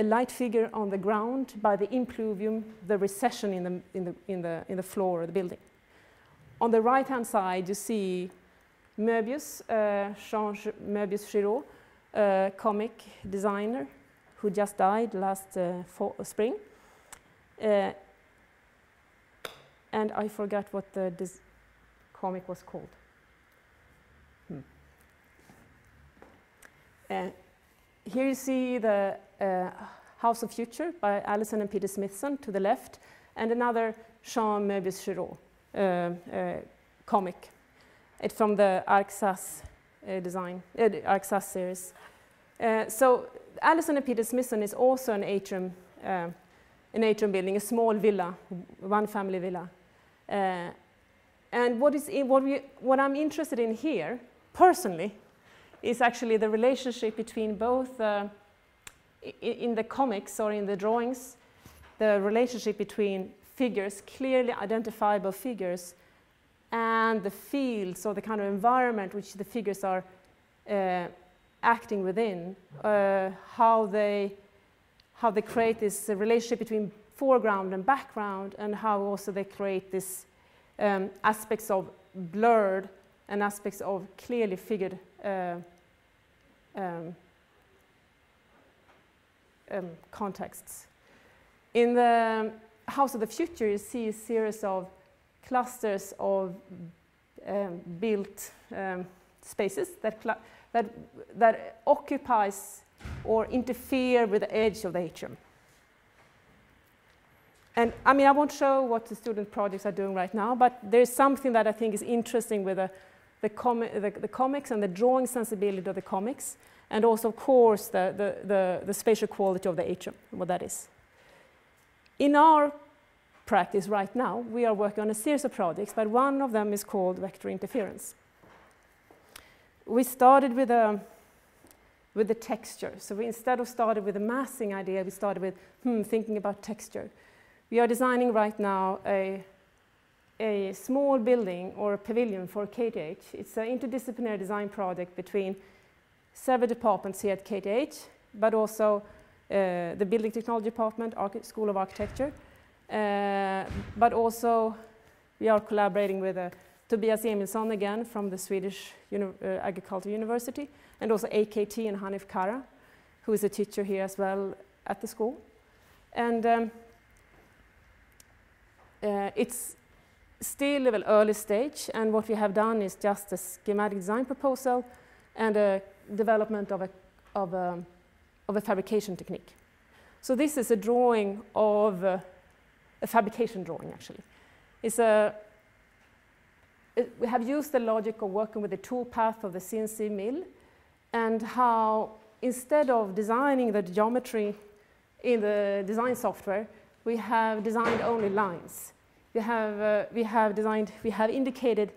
light figure on the ground by the impluvium, the recession in the floor of the building. On the right-hand side you see Möbius, Jean Möbius Giraud, comic designer, who just died last spring. And I forgot what this comic was called. Here you see the House of Future by Allison and Peter Smithson to the left, and another Jean Möbius-Giraud comic. It's from the Arksas Arksas series. So Allison and Peter Smithson is also an atrium building, a small villa, one-family villa. And what I'm interested in here, personally, is actually the relationship between both, in the comics or in the drawings, the relationship between figures, clearly identifiable figures, and the fields or the kind of environment which the figures are acting within, how they create this relationship between foreground and background, and how also they create this aspects of blurred and aspects of clearly figured contexts. In the House of the Future, you see a series of clusters of built spaces that occupies or interfere with the edge of the atrium. And I mean, I won't show what the student projects are doing right now, but there's something that I think is interesting with the comics and the drawing sensibility of the comics, and also, of course, the spatial quality of the atrium, what that is. In our practice right now, we are working on a series of projects, but one of them is called vector interference. We started with the texture. So we instead of started with a massing idea, we started with thinking about texture. We are designing right now a small building or a pavilion for KTH. It's an interdisciplinary design project between several departments here at KTH, but also the Building Technology Department, School of Architecture, but also we are collaborating with Tobias Emilsson again from the Swedish Agricultural University, and also AKT and Hanif Kara, who is a teacher here as well at the school. And it's still an early stage, and what we have done is just a schematic design proposal and a development of a fabrication technique. So this is a drawing of a fabrication drawing, actually. We have used the logic of working with the tool path of the CNC mill, and how instead of designing the geometry in the design software, we have designed only lines. We have indicated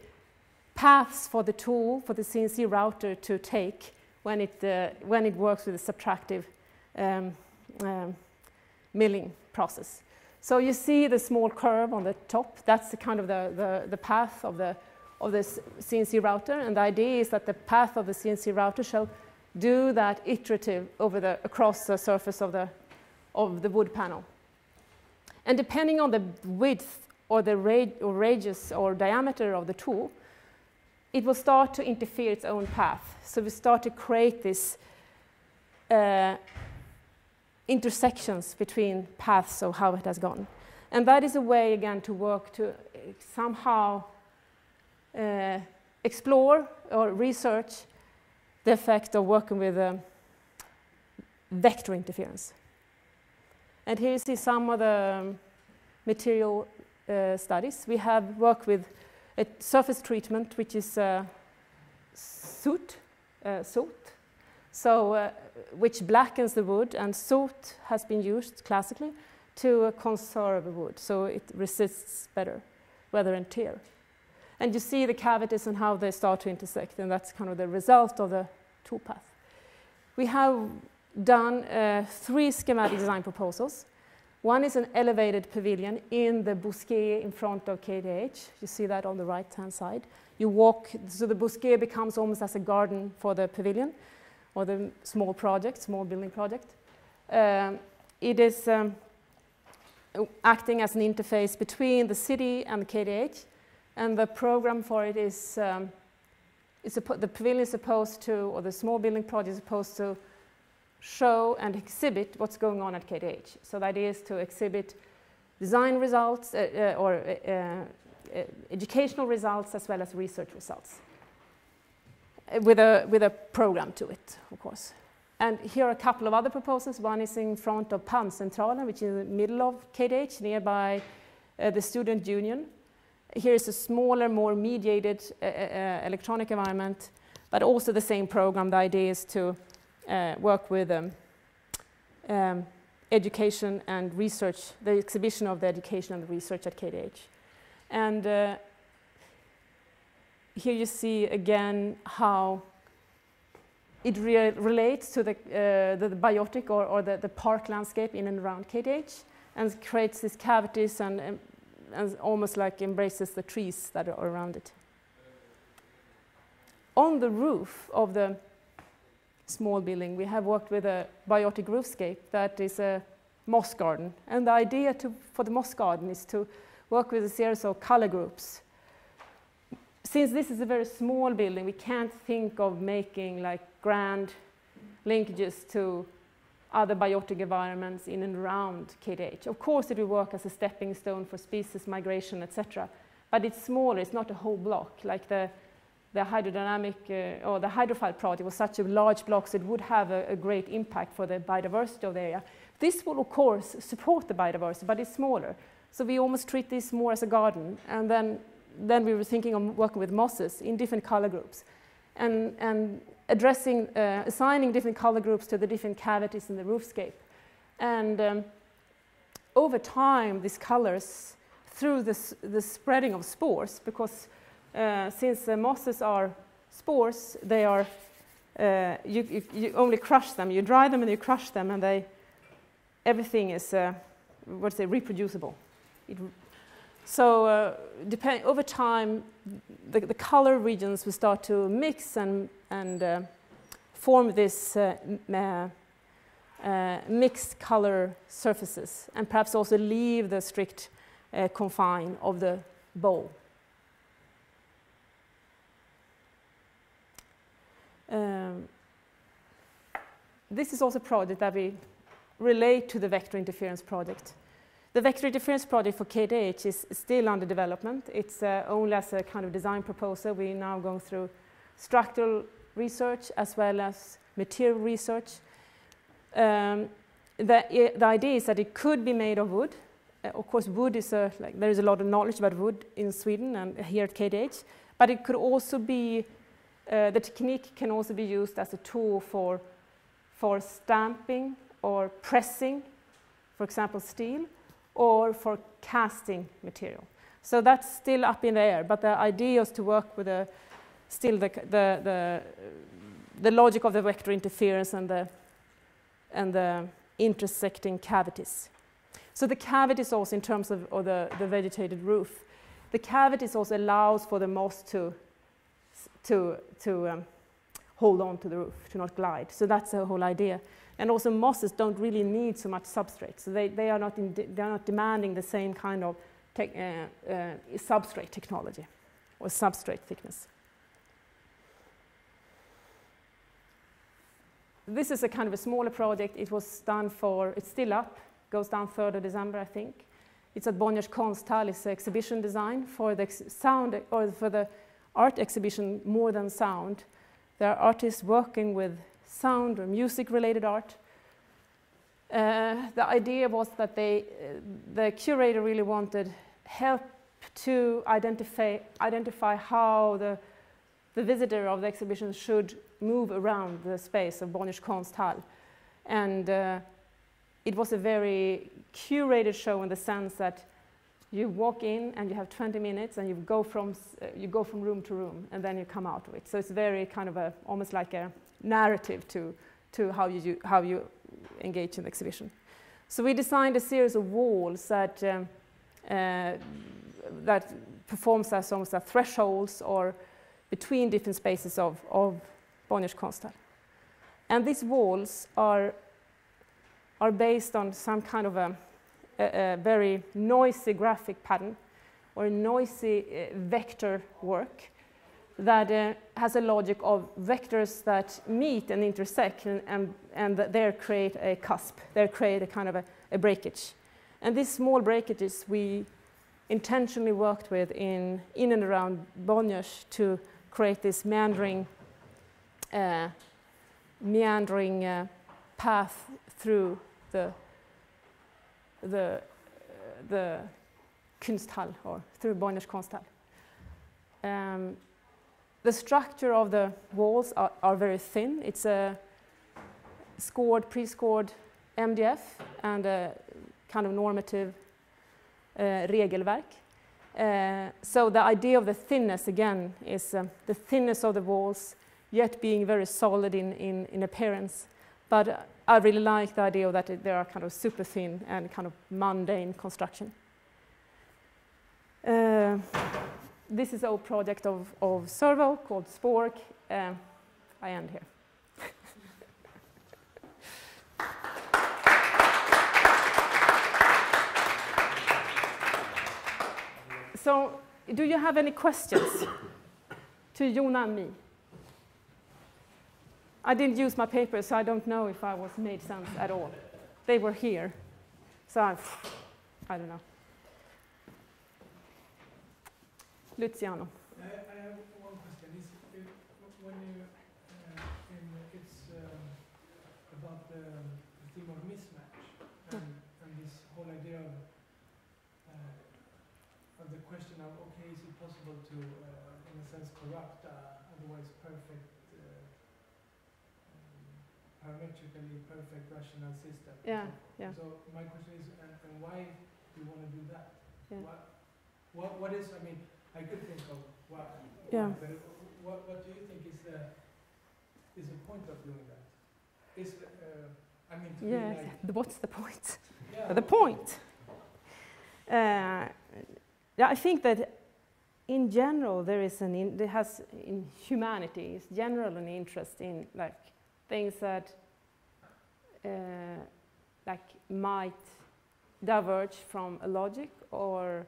paths for the tool, for the CNC router to take when it works with the subtractive milling process. So you see the small curve on the top. That's the kind of the path of the CNC router, and the idea is that the path of the CNC router shall do that iterative across the surface of the wood panel. And depending on the width or the radius or diameter of the tool, it will start to interfere its own path. So we start to create these intersections between paths of how it has gone. And that is a way, again, to work to somehow explore or research the effect of working with vector interference. And here you see some of the material studies. We have worked with a surface treatment, which is soot, so which blackens the wood, and soot has been used classically to conserve wood, so it resists better weather and tear. And you see the cavities and how they start to intersect, and that's kind of the result of the toolpath. We have done 3 schematic design proposals. One is an elevated pavilion in the bousquet in front of KTH. You see that on the right-hand side. You walk, so the bousquet becomes almost as a garden for the pavilion, or the small building project. It is acting as an interface between the city and the KTH, and the program for it is, the pavilion is supposed to, or the small building project is supposed to show and exhibit what's going on at KTH. So the idea is to exhibit design results or educational results as well as research results with a program to it, of course. And here are a couple of other proposals. One is in front of Palmcentralen, which is in the middle of KTH, nearby the student union. Here is a smaller, more mediated electronic environment, but also the same program. The idea is to work with education and research, the exhibition of the education and the research at KTH. And here you see again how it relates to the biotic or the park landscape in and around KTH, and creates these cavities and almost like embraces the trees that are around it. On the roof of the small building, we have worked with a biotic roofscape that is a moss garden. And the idea for the moss garden is to work with a series of color groups. Since this is a very small building, we can't think of making like grand linkages to other biotic environments in and around KTH. Of course, it will work as a stepping stone for species migration, etc. But it's smaller, it's not a whole block. Like the hydrodynamic or the Hydrofoil project was such a large block, so it would have a great impact for the biodiversity of the area. This will, of course, support the biodiversity, but it's smaller. So we almost treat this more as a garden. And then we were thinking of working with mosses in different color groups and addressing, assigning different color groups to the different cavities in the roofscape. And over time, these colors, through the spreading of spores, because since the mosses are spores, they are, you only crush them. You dry them and you crush them, and everything is, reproducible. So over time, the color regions will start to mix and form this mixed color surfaces, and perhaps also leave the strict confine of the bowl. This is also a project that we relate to the vector interference project. The vector interference project for KTH is still under development. It's only as a kind of design proposal. We're now going through structural research as well as material research. The idea is that it could be made of wood. Of course, wood is there is a lot of knowledge about wood in Sweden and here at KTH. But it could also be, the technique can also be used as a tool for stamping or pressing, for example, steel, or for casting material. So that's still up in the air, but the idea is to work with still the logic of the vector interference and the intersecting cavities. So the cavities also, in terms of the vegetated roof, the cavities also allows for the moss to hold on to the roof, to not glide. So that's the whole idea. And also mosses don't really need so much substrate, so they are not demanding the same kind of substrate technology or substrate thickness. This is a kind of a smaller project. It was done it's still up, goes down 3rd of December, I think. It's at Bonniers Konsthall. It's an exhibition design for the sound, or for the art exhibition More Than Sound. There are artists working with sound or music-related art. The idea was that the curator really wanted help to identify how the visitor of the exhibition should move around the space of Bonniers Konsthall. And it was a very curated show in the sense that you walk in and you have 20 minutes and you go from room to room and then you come out of it. So it's very kind of almost like a narrative to how you engage in the exhibition. So we designed a series of walls that performs as almost as thresholds or between different spaces of Bonniers Konsthall. And these walls are based on some kind of a very noisy graphic pattern or a noisy vector work, that has a logic of vectors that meet and intersect and that there create a cusp, there create a kind of a breakage. And these small breakages we intentionally worked with in and around Bonniers to create this meandering path through the Kunsthall, or through Bonniers Konsthall. The structure of the walls are very thin. It's a pre-scored MDF and a kind of normative regelverk. So the idea of the thinness, again, is the thinness of the walls, yet being very solid in appearance. But I really like the idea that they are kind of super thin and kind of mundane construction. This is a project of Servo called Spork. I end here. So, do you have any questions to Jonah and me? I didn't use my papers, so I don't know if I was made sense at all. They were here, so I don't know. Luciano. I have one question. When you, it's about the theme of mismatch and this whole idea of the question of, okay, is it possible to, in a sense, corrupt otherwise perfect, parametrically perfect rational system? Yeah, yeah. So my question is, and why do you want to do that? Yeah. What is, I mean, I could think of why, yeah. But what do you think is the point of doing that? Is I mean, to yeah, be like, what's the point? Yeah, the point. Yeah, I think that in general there is in humanity is general an interest in like things that like might diverge from a logic or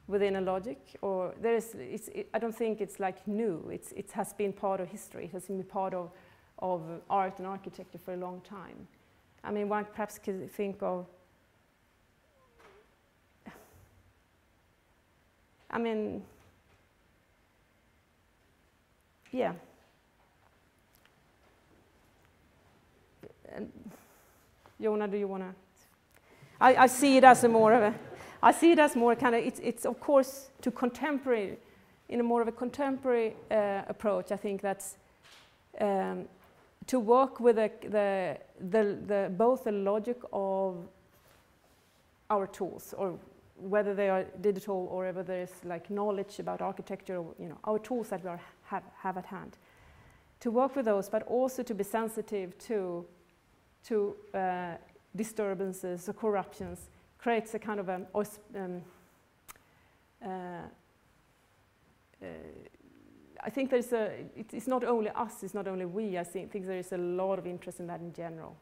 within a logic, or there is. I don't think it's like new. It has been part of history. It has been part of art and architecture for a long time. I mean, one perhaps could think of. I mean, yeah. Jonah, do you want to? I see it as I see it as more kind of, it's of course to contemporary, in a more of a contemporary approach. I think that's to work with both the logic of our tools, or whether they are digital or whether there's like knowledge about architecture, or, our tools that we have at hand. To work with those, but also to be sensitive to disturbances or corruptions, creates a kind of I think there's it's not only us, it's not only we. I think there is a lot of interest in that in general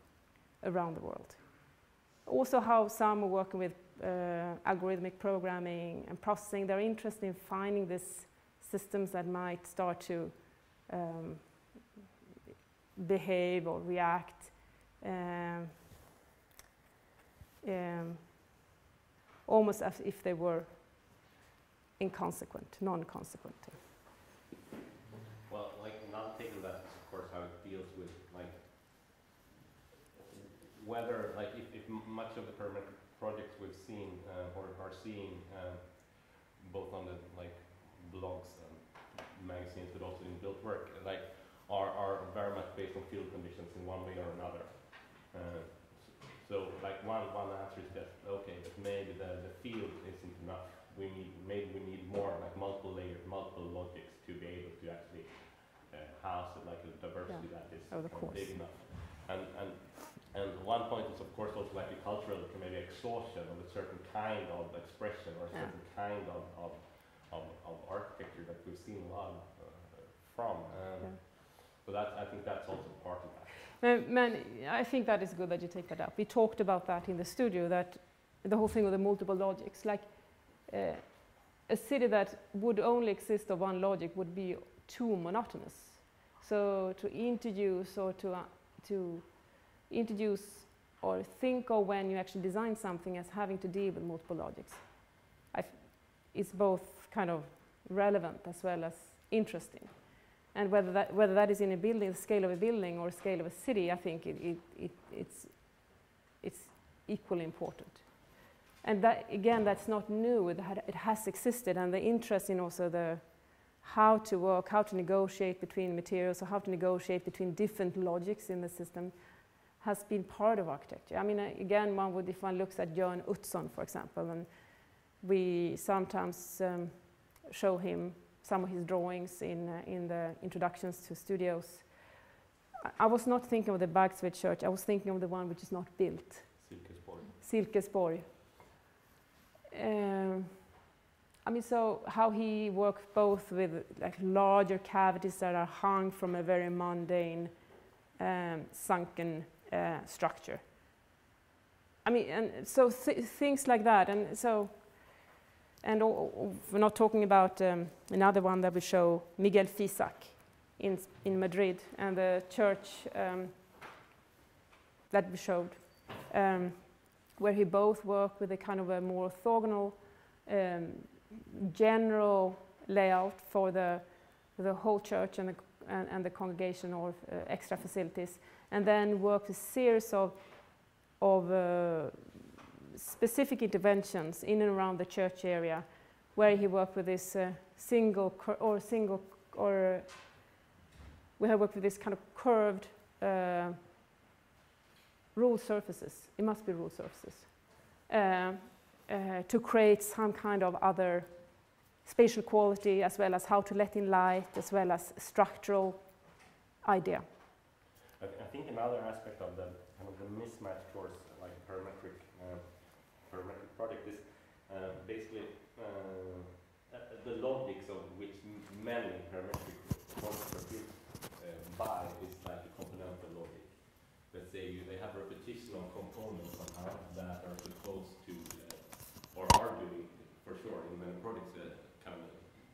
around the world. Also how some are working with algorithmic programming and processing. They're interested in finding these systems that might start to behave or react almost as if they were inconsequent, non-consequent. Well, like non-taking that is of course how it deals with like whether like if much of the permanent projects we've seen or are seeing both on the like blogs and magazines, but also in built work, like are very much based on field conditions in one way or another. So like one answer is that okay, but maybe the field isn't enough. Maybe we need more like multiple layers, multiple logics to be able to actually house it, like a diversity that is big enough. And one point is of course also like the cultural maybe exhaustion of a certain kind of expression or a certain kind of architecture that we've seen a lot from. So I think that's also part of that. I think that is good that you take that up. We talked about that in the studio, that the whole thing with the multiple logics, like a city that would only exist of one logic would be too monotonous. So to introduce or to introduce or think of when you actually design something as having to deal with multiple logics, is both kind of relevant as well as interesting. And whether that is in a building, the scale of a building or scale of a city, I think it's equally important. And that, again, that's not new. It has existed, and the interest in also the how to work, how to negotiate between materials, or how to negotiate between different logics in the system has been part of architecture. I mean, again, if one looks at Jörn Utzon, for example, and we sometimes show him some of his drawings in the introductions to studios. I was not thinking of the Bagsved church, I was thinking of the one which is not built. Silkesborg. I mean, so how he worked both with like larger cavities that are hung from a very mundane sunken structure. I mean, and so things like that, and so, and we're not talking about another one that we show, Miguel Fisac in Madrid, and the church that we showed, where he both worked with a kind of a more orthogonal general layout for the whole church and the congregation or extra facilities, and then worked a series of specific interventions in and around the church area, where he worked with this we have worked with this kind of curved ruled surfaces. It must be ruled surfaces to create some kind of other spatial quality, as well as how to let in light, as well as structural idea. I think another aspect of the kind of the mismatch towards like a parametric project is basically the logics of which many parametric projects are built by is like a complementary logic. Let's say they have repetition of components somehow that are supposed to or are doing for sure in many projects kind of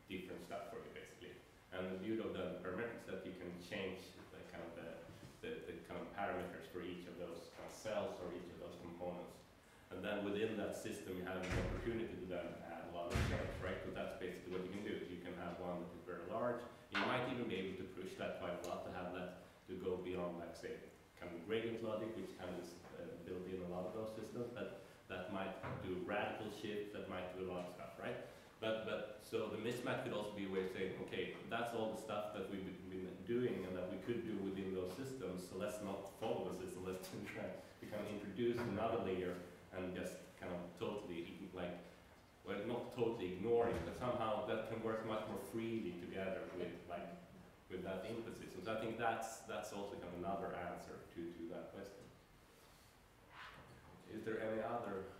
different stuff for you basically. And the beauty of the parametrics that you can change the kind of the kind of parameters for each of those kind of cells or each of those components. And then within that system, you have the opportunity to then add a lot of cells, right? But that's basically what you can do. You can have one that is very large. You might even be able to push that quite a lot to have that to go beyond, like say, kind of gradient logic, which kind of is built in a lot of those systems. That might do radical shifts. That might do a lot of stuff, right? But so the mismatch could also be a way of saying, okay, that's all the stuff that we've been doing and that we could do within those systems. So let's not follow the system. Let's try to kind of introduce another layer and just kind of totally, like, well, not totally ignoring, but somehow that can work much more freely together with, like, with that input system. So I think that's also kind of another answer to that question. Is there any other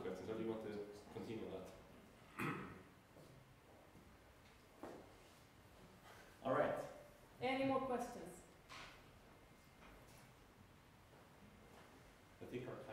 questions, or do you want to continue that? All right. Any more questions? I think our time